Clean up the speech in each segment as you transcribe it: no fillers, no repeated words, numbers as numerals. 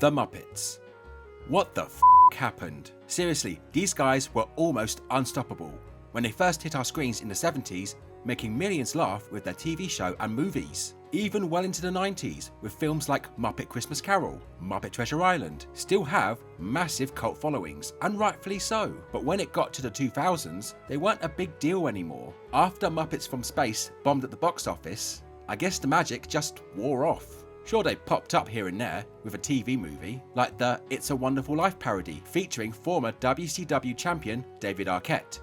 The Muppets. What the f*** happened? Seriously, these guys were almost unstoppable when they first hit our screens in the 70s, making millions laugh with their TV show and movies. Even well into the 90s, with films like Muppet Christmas Carol, Muppet Treasure Island, still have massive cult followings, and rightfully so. But when it got to the 2000s, they weren't a big deal anymore. After Muppets from Space bombed at the box office, I guess the magic just wore off. Sure, they popped up here and there with a TV movie, like the It's a Wonderful Life parody featuring former WCW champion David Arquette.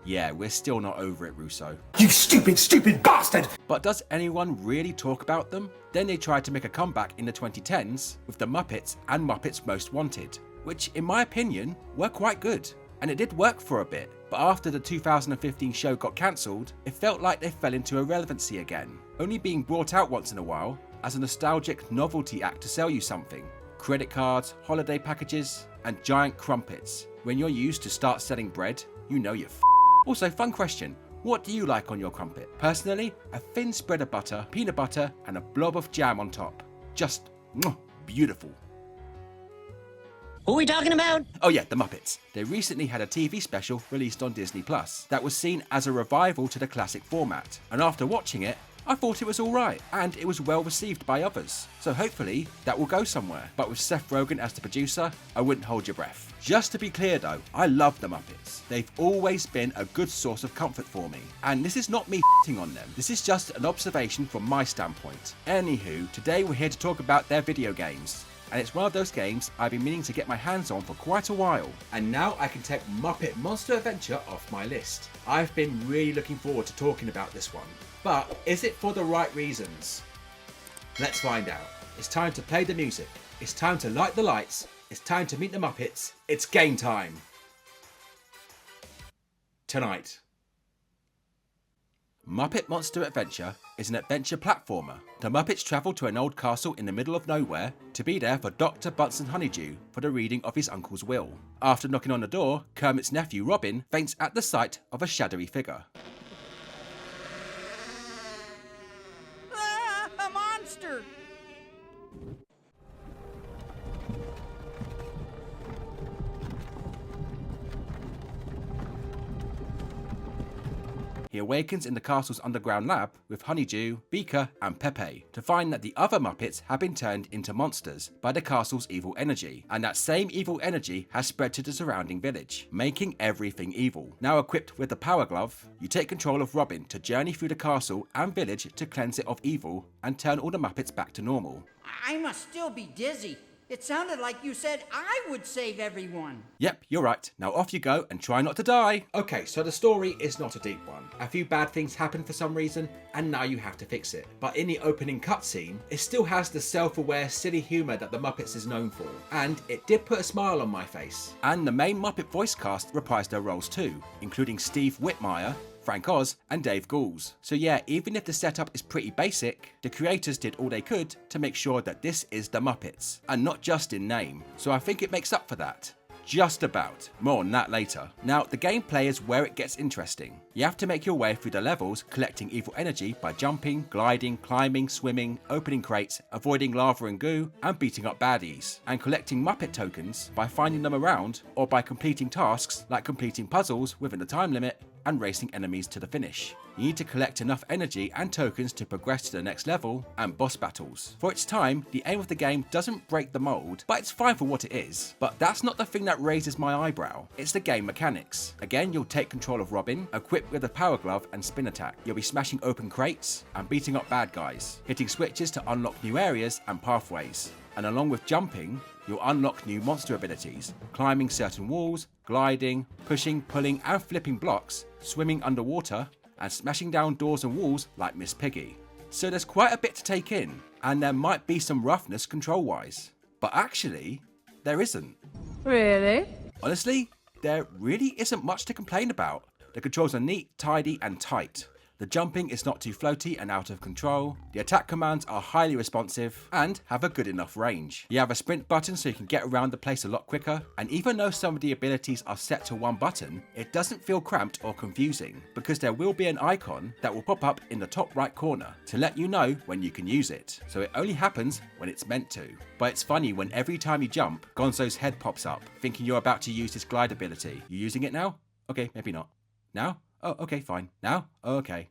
Yeah, we're still not over it, Russo. You stupid, stupid bastard! But does anyone really talk about them? Then they tried to make a comeback in the 2010s with the Muppets and Muppets Most Wanted, which in my opinion were quite good. And it did work for a bit, but after the 2015 show got cancelled, it felt like they fell into irrelevancy again, only being brought out once in a while as a nostalgic novelty act to sell you something. Credit cards, holiday packages, and giant crumpets. When you're used to start selling bread, you know you're f***. Also, fun question, what do you like on your crumpet? Personally, a thin spread of butter, peanut butter, and a blob of jam on top. Just beautiful. Who are we talking about? Oh yeah, the Muppets. They recently had a TV special released on Disney Plus that was seen as a revival to the classic format. And after watching it, I thought it was alright, and it was well received by others. So hopefully, that will go somewhere. But with Seth Rogen as the producer, I wouldn't hold your breath. Just to be clear though, I love the Muppets. They've always been a good source of comfort for me. And this is not me f***ing on them. This is just an observation from my standpoint. Anywho, today we're here to talk about their video games. And it's one of those games I've been meaning to get my hands on for quite a while. And now I can take Muppet Monster Adventure off my list. I've been really looking forward to talking about this one. But is it for the right reasons? Let's find out. It's time to play the music. It's time to light the lights. It's time to meet the Muppets. It's game time. Tonight. Muppet Monster Adventure is an adventure platformer. The Muppets travel to an old castle in the middle of nowhere to be there for Dr. Bunsen Honeydew for the reading of his uncle's will. After knocking on the door, Kermit's nephew Robin faints at the sight of a shadowy figure. A monster! He awakens in the castle's underground lab with Honeydew, Beaker, and Pepe to find that the other Muppets have been turned into monsters by the castle's evil energy, and that same evil energy has spread to the surrounding village, making everything evil. Now equipped with the Power Glove, you take control of Robin to journey through the castle and village to cleanse it of evil and turn all the Muppets back to normal. I must still be dizzy. It sounded like you said I would save everyone. Yep, you're right. Now off you go and try not to die. Okay, so the story is not a deep one. A few bad things happen for some reason, and now you have to fix it. But in the opening cutscene, it still has the self-aware, silly humour that the Muppets is known for. And it did put a smile on my face. And the main Muppet voice cast reprised their roles too, including Steve Whitmire, Frank Oz, and Dave Goulds. So yeah, even if the setup is pretty basic, the creators did all they could to make sure that this is the Muppets, and not just in name. So I think it makes up for that. Just about. More on that later. Now, the gameplay is where it gets interesting. You have to make your way through the levels, collecting evil energy by jumping, gliding, climbing, swimming, opening crates, avoiding lava and goo, and beating up baddies. And collecting Muppet tokens by finding them around, or by completing tasks like completing puzzles within the time limit, and racing enemies to the finish. You need to collect enough energy and tokens to progress to the next level and boss battles. For its time, the aim of the game doesn't break the mold, but it's fine for what it is. But that's not the thing that raises my eyebrow. It's the game mechanics. Again, you'll take control of Robin, equipped with a Power Glove and Spin Attack. You'll be smashing open crates and beating up bad guys, hitting switches to unlock new areas and pathways. And along with jumping, you'll unlock new monster abilities, climbing certain walls, gliding, pushing, pulling and flipping blocks, swimming underwater, and smashing down doors and walls like Miss Piggy. So there's quite a bit to take in, and there might be some roughness control-wise. But actually, there isn't. Really? Honestly, there really isn't much to complain about. The controls are neat, tidy and tight. The jumping is not too floaty and out of control, the attack commands are highly responsive, and have a good enough range. You have a sprint button so you can get around the place a lot quicker, and even though some of the abilities are set to one button, it doesn't feel cramped or confusing, because there will be an icon that will pop up in the top right corner to let you know when you can use it, so it only happens when it's meant to. But it's funny when every time you jump, Gonzo's head pops up, thinking you're about to use his glide ability. You using it now? Okay, maybe not. Now? Oh, okay, fine. Now? Oh, okay.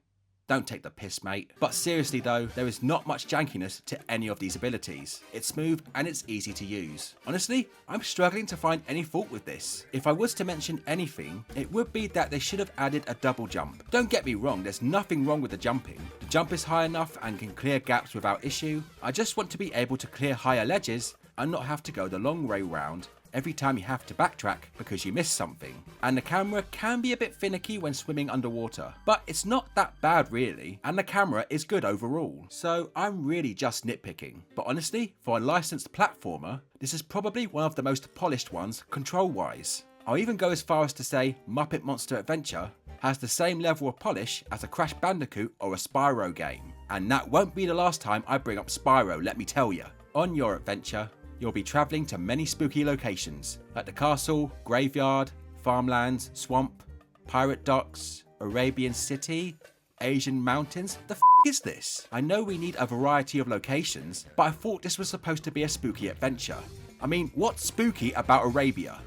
Don't take the piss, mate. But seriously though, there is not much jankiness to any of these abilities. It's smooth and it's easy to use. Honestly, I'm struggling to find any fault with this. If I was to mention anything, it would be that they should have added a double jump. Don't get me wrong, there's nothing wrong with the jumping. The jump is high enough and can clear gaps without issue. I just want to be able to clear higher ledges and not have to go the long way round every time you have to backtrack because you missed something. And the camera can be a bit finicky when swimming underwater, but it's not that bad really, and the camera is good overall. So I'm really just nitpicking. But honestly, for a licensed platformer, this is probably one of the most polished ones control-wise. I'll even go as far as to say Muppet Monster Adventure has the same level of polish as a Crash Bandicoot or a Spyro game. And that won't be the last time I bring up Spyro, let me tell you. On your adventure, you'll be travelling to many spooky locations, like the castle, graveyard, farmlands, swamp, pirate docks, Arabian city, Asian mountains. The f*** is this? I know we need a variety of locations, but I thought this was supposed to be a spooky adventure. I mean, what's spooky about Arabia?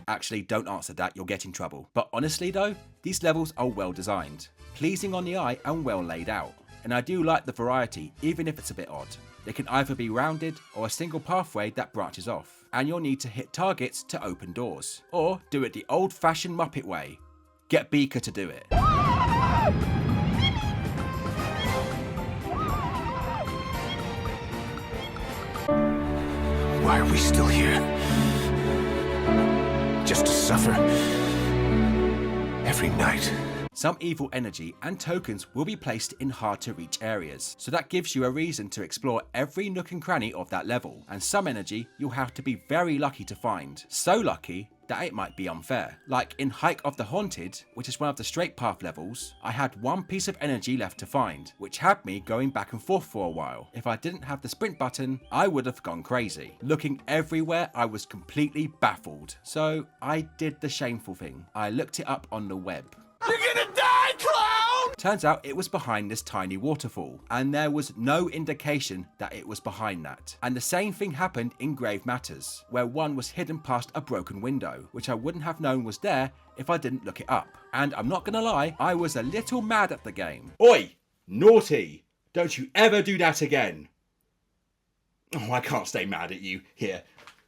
Actually, don't answer that, you'll get in trouble. But honestly though, these levels are well designed, pleasing on the eye and well laid out. And I do like the variety, even if it's a bit odd. They can either be rounded or a single pathway that branches off, and you'll need to hit targets to open doors. Or do it the old-fashioned Muppet way. Get Beaker to do it. Why are we still here? Just to suffer every night. Some evil energy and tokens will be placed in hard to reach areas, so that gives you a reason to explore every nook and cranny of that level, and some energy you'll have to be very lucky to find. So lucky that it might be unfair. Like in Hike of the Haunted, which is one of the straight path levels, I had one piece of energy left to find, which had me going back and forth for a while. If I didn't have the sprint button, I would have gone crazy. Looking everywhere, I was completely baffled. So I did the shameful thing. I looked it up on the web. You're gonna die, clown! Turns out it was behind this tiny waterfall, and there was no indication that it was behind that. And the same thing happened in Grave Matters, where one was hidden past a broken window, which I wouldn't have known was there if I didn't look it up. And I'm not gonna lie, I was a little mad at the game. Oi! Naughty! Don't you ever do that again! Oh, I can't stay mad at you. Here,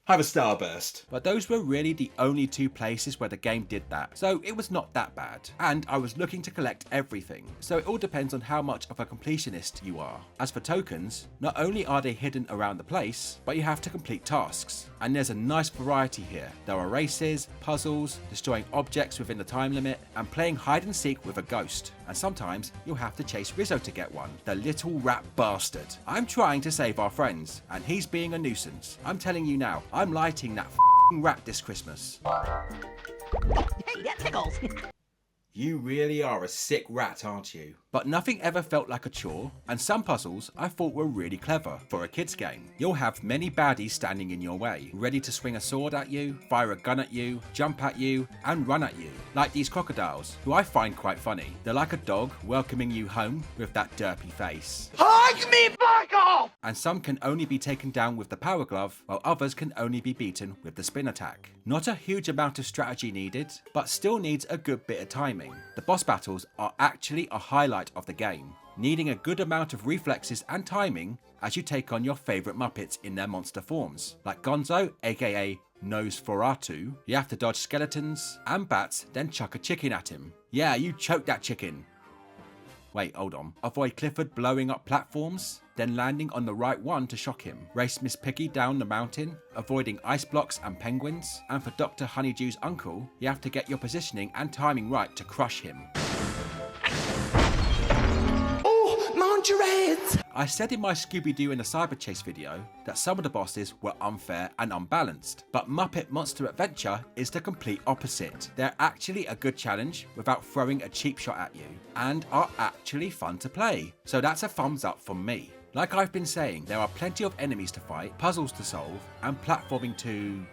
have a starburst. But those were really the only two places where the game did that, so it was not that bad. And I was looking to collect everything, so it all depends on how much of a completionist you are. As for tokens, not only are they hidden around the place, but you have to complete tasks. And there's a nice variety here. There are races, puzzles, destroying objects within the time limit, and playing hide and seek with a ghost. And sometimes you'll have to chase Rizzo to get one, the little rat bastard. I'm trying to save our friends, and he's being a nuisance. I'm telling you now, I'm lighting that f***ing rat this Christmas. Hey, that tickles. You really are a sick rat, aren't you? But nothing ever felt like a chore, and some puzzles I thought were really clever for a kids game. You'll have many baddies standing in your way, ready to swing a sword at you, fire a gun at you, jump at you, and run at you. Like these crocodiles, who I find quite funny. They're like a dog welcoming you home with that derpy face. Hug me back off! And some can only be taken down with the power glove, while others can only be beaten with the spin attack. Not a huge amount of strategy needed, but still needs a good bit of timing. The boss battles are actually a highlight of the game, needing a good amount of reflexes and timing as you take on your favourite Muppets in their monster forms. Like Gonzo, aka Nosferatu, you have to dodge skeletons and bats, then chuck a chicken at him. Yeah, you choked that chicken. Wait, hold on. Avoid Clifford blowing up platforms, then landing on the right one to shock him. Race Miss Piggy down the mountain, avoiding ice blocks and penguins. And for Dr. Honeydew's uncle, you have to get your positioning and timing right to crush him. Oh, Monterey! I said in my Scooby-Doo in a Cyber Chase video that some of the bosses were unfair and unbalanced, but Muppet Monster Adventure is the complete opposite. They're actually a good challenge without throwing a cheap shot at you, and are actually fun to play. So that's a thumbs up from me. Like I've been saying, there are plenty of enemies to fight, puzzles to solve, and platforming to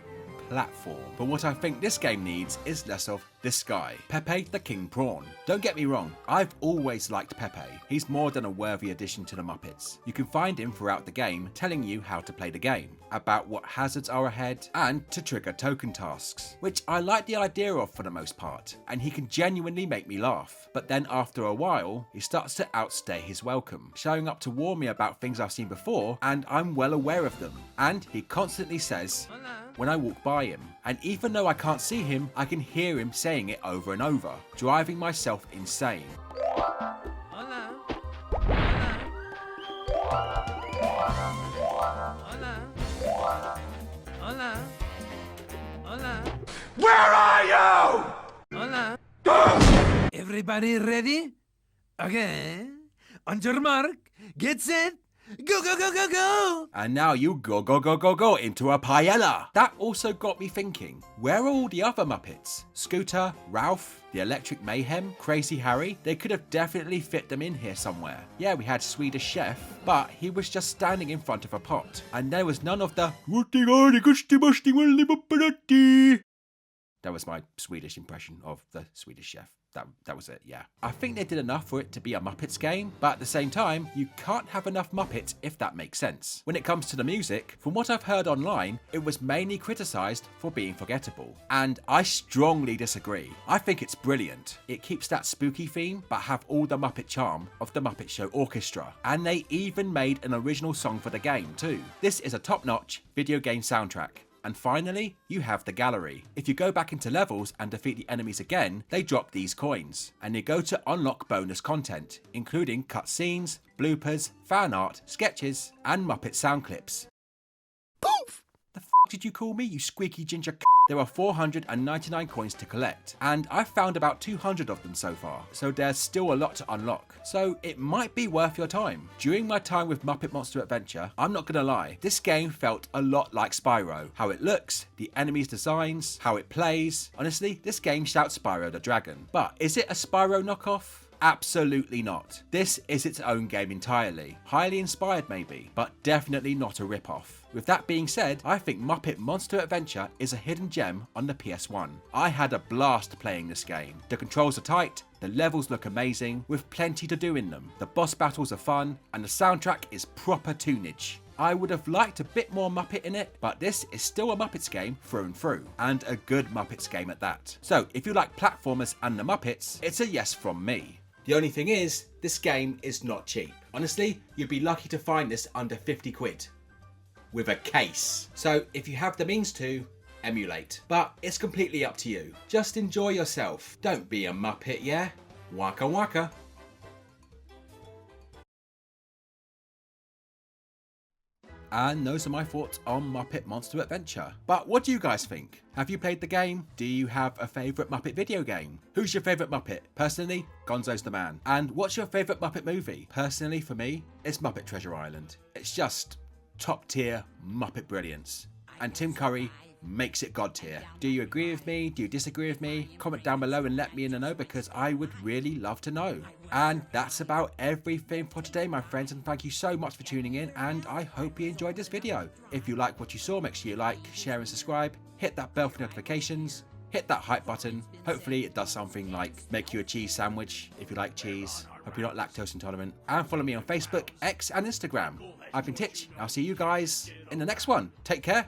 platform. But what I think this game needs is less of this guy, Pepe the King Prawn. Don't get me wrong, I've always liked Pepe. He's more than a worthy addition to the Muppets. You can find him throughout the game telling you how to play the game, about what hazards are ahead, and to trigger token tasks, which I like the idea of for the most part, and he can genuinely make me laugh. But then after a while, he starts to outstay his welcome, showing up to warn me about things I've seen before, and I'm well aware of them. And he constantly says, when I walk by him, and even though I can't see him, I can hear him saying it over and over, driving myself insane. Hola. Hola. Hola. Hola. Where are you? Hola. Everybody ready? Okay. On your mark, get set, go, go, go, go, go! And now you go into a paella. That also got me thinking, where are all the other Muppets? Scooter, Ralph, the Electric Mayhem, Crazy Harry? They could have definitely fit them in here somewhere. Yeah, we had Swedish Chef, but he was just standing in front of a pot. And there was none of the That was my Swedish impression of the Swedish Chef. That was it, yeah. I think they did enough for it to be a Muppets game, but at the same time, you can't have enough Muppets if that makes sense. When it comes to the music, from what I've heard online, it was mainly criticised for being forgettable. And I strongly disagree. I think it's brilliant. It keeps that spooky theme, but have all the Muppet charm of the Muppet Show Orchestra. And they even made an original song for the game too. This is a top-notch video game soundtrack. And finally, you have the gallery. If you go back into levels and defeat the enemies again, they drop these coins. And you go to unlock bonus content, including cutscenes, bloopers, fan art, sketches, and Muppet sound clips. Poof! The f*** did you call me, you squeaky ginger c***? There are 499 coins to collect, and I've found about 200 of them so far, so there's still a lot to unlock. So it might be worth your time. During my time with Muppet Monster Adventure, I'm not gonna lie, this game felt a lot like Spyro. How it looks, the enemies' designs, how it plays. Honestly, this game shouts Spyro the Dragon. But is it a Spyro knockoff? Absolutely not. This is its own game entirely. Highly inspired maybe, but definitely not a rip-off. With that being said, I think Muppet Monster Adventure is a hidden gem on the PS1. I had a blast playing this game. The controls are tight, the levels look amazing, with plenty to do in them. The boss battles are fun, and the soundtrack is proper tunage. I would have liked a bit more Muppet in it, but this is still a Muppets game through and through, and a good Muppets game at that. So if you like platformers and the Muppets, it's a yes from me. The only thing is, this game is not cheap. Honestly, you'd be lucky to find this under 50 quid. With a case. So if you have the means to, emulate. But it's completely up to you. Just enjoy yourself. Don't be a Muppet, yeah? Waka waka. And those are my thoughts on Muppet Monster Adventure. But what do you guys think? Have you played the game? Do you have a favourite Muppet video game? Who's your favourite Muppet? Personally, Gonzo's the man. And what's your favourite Muppet movie? Personally, for me, it's Muppet Treasure Island. It's just top tier Muppet brilliance. And Tim Curry makes it god tier. Do you agree with me? Do you disagree with me? Comment down below and let me know, because I would really love to know. And that's about everything for today, my friends, and thank you so much for tuning in, and I hope you enjoyed this video. If you like what you saw, make sure you like, share and subscribe, hit that bell for notifications, hit that hype button. Hopefully it does something like make you a cheese sandwich if you like cheese. Hope you're not lactose intolerant. And follow me on Facebook, X and Instagram. I've been Titch. I'll see you guys in the next one. Take care.